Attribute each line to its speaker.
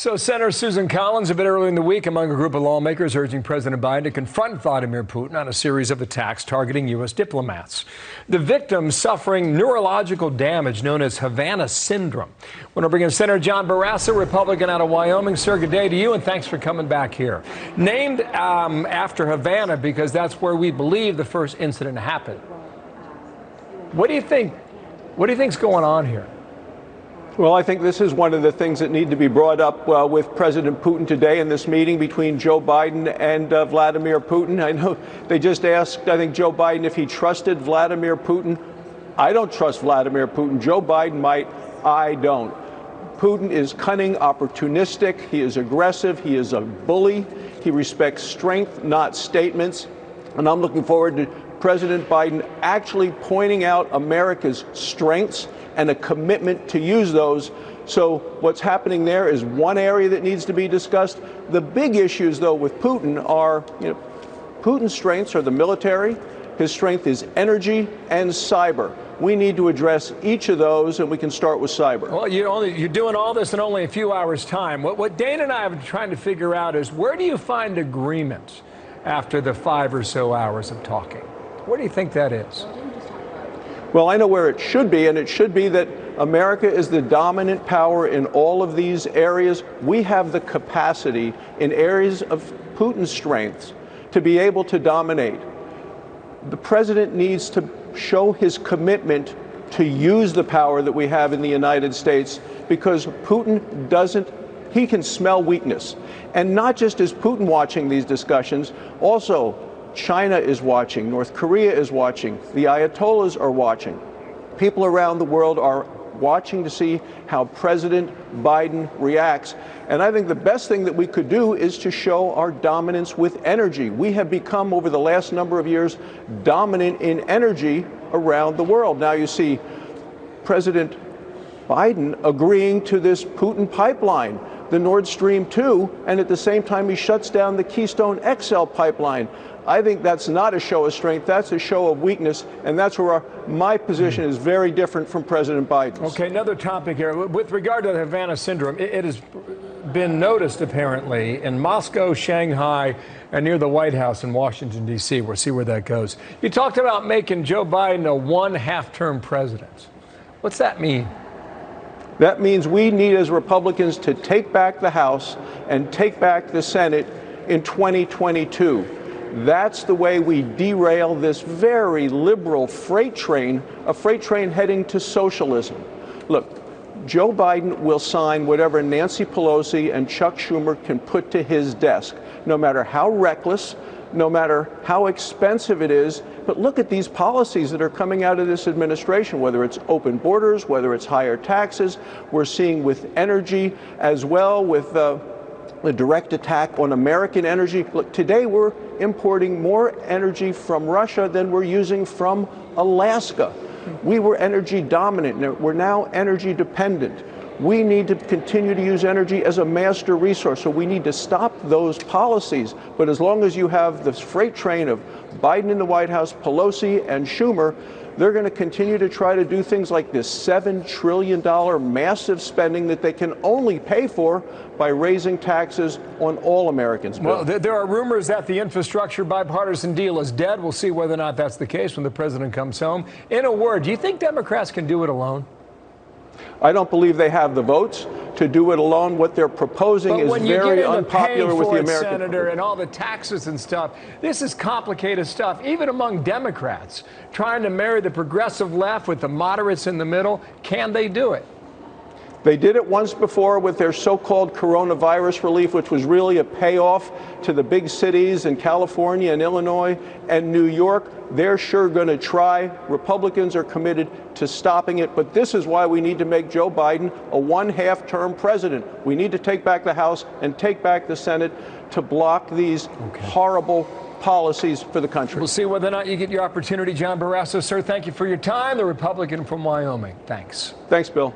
Speaker 1: So Senator Susan Collins, a bit early in the week, among a group of lawmakers urging President Biden to confront Vladimir Putin on a series of attacks targeting U.S. diplomats. The victims suffering neurological damage known as Havana syndrome. I want to bring in Senator John Barrasso, Republican out of Wyoming. Sir, good day to you, and thanks for coming back here. Named after Havana because that's where we believe the first incident happened. What do you think? What do you think's going on here?
Speaker 2: Well, I think this is one of the things that need to be brought up with President Putin today in this meeting between Joe Biden and Vladimir Putin. I know they just asked, I think, Joe Biden if he trusted Vladimir Putin. I don't trust Vladimir Putin. Joe Biden might. I don't. Putin is cunning, opportunistic. He is aggressive. He is a bully. He respects strength, not statements. And I'm looking forward to President Biden actually pointing out America's strengths and a commitment to use those. So what's happening there is one area that needs to be discussed. The big issues, though, with Putin are, Putin's strengths are the military. His strength is energy and cyber. We need to address each of those, and we can start with cyber.
Speaker 1: Well, you're doing all this in only a few hours' time. What Dana and I have been trying to figure out is, where do you find agreement after the 5 or so hours of talking? Where do you think that is?
Speaker 2: Well, I know where it should be, and it should be that America is the dominant power in all of these areas. We have the capacity in areas of Putin's strengths to be able to dominate. The president needs to show his commitment to use the power that we have in the United States, because Putin doesn't, he can smell weakness. And not just is Putin watching these discussions, also China is watching, North Korea is watching, the Ayatollahs are watching. People around the world are watching to see how President Biden reacts. And I think the best thing that we could do is to show our dominance with energy. We have become, over the last number of years, dominant in energy around the world. Now you see President Biden agreeing to this Putin pipeline, the Nord Stream 2, and at the same time he shuts down the Keystone XL pipeline. I think that's not a show of strength, that's a show of weakness, and that's where my position is very different from President Biden's.
Speaker 1: Okay, another topic here. With regard to the Havana syndrome, it has been noticed apparently in Moscow, Shanghai, and near the White House in Washington, D.C. We'll see where that goes. You talked about making Joe Biden a one-half-term president. What's that mean?
Speaker 2: That means we need, as Republicans, to take back the House and take back the Senate in 2022. That's the way we derail this very liberal freight train, a freight train heading to socialism. Look, Joe Biden will sign whatever Nancy Pelosi and Chuck Schumer can put to his desk, no matter how reckless, no matter how expensive it is. But look at these policies that are coming out of this administration, whether it's open borders, whether it's higher taxes. We're seeing with energy as well, with the direct attack on American energy. Look, today we're importing more energy from Russia than we're using from Alaska. We were energy dominant. We're now energy dependent. We need to continue to use energy as a master resource, so we need to stop those policies. But as long as you have this freight train of Biden in the White House, Pelosi and Schumer, they're going to continue to try to do things like this $7 trillion massive spending that they can only pay for by raising taxes on all Americans.
Speaker 1: Well, there are rumors that the infrastructure bipartisan deal is dead. We'll see whether or not that's the case when the president comes home. In a word, do you think Democrats can do it alone?
Speaker 2: I don't believe they have the votes to do it alone. What they're proposing is very unpopular with the American public.
Speaker 1: Senator, and all the taxes and stuff, this is complicated stuff, even among Democrats, trying to marry the progressive left with the moderates in the middle. Can they do it?
Speaker 2: They did it once before with their so-called coronavirus relief, which was really a payoff to the big cities in California and Illinois and New York. They're sure going to try. Republicans are committed to stopping it. But this is why we need to make Joe Biden a one-half-term president. We need to take back the House and take back the Senate to block these horrible policies for the country.
Speaker 1: We'll see whether or not you get your opportunity. John Barrasso, sir, thank you for your time. The Republican from Wyoming. Thanks.
Speaker 2: Thanks, Bill.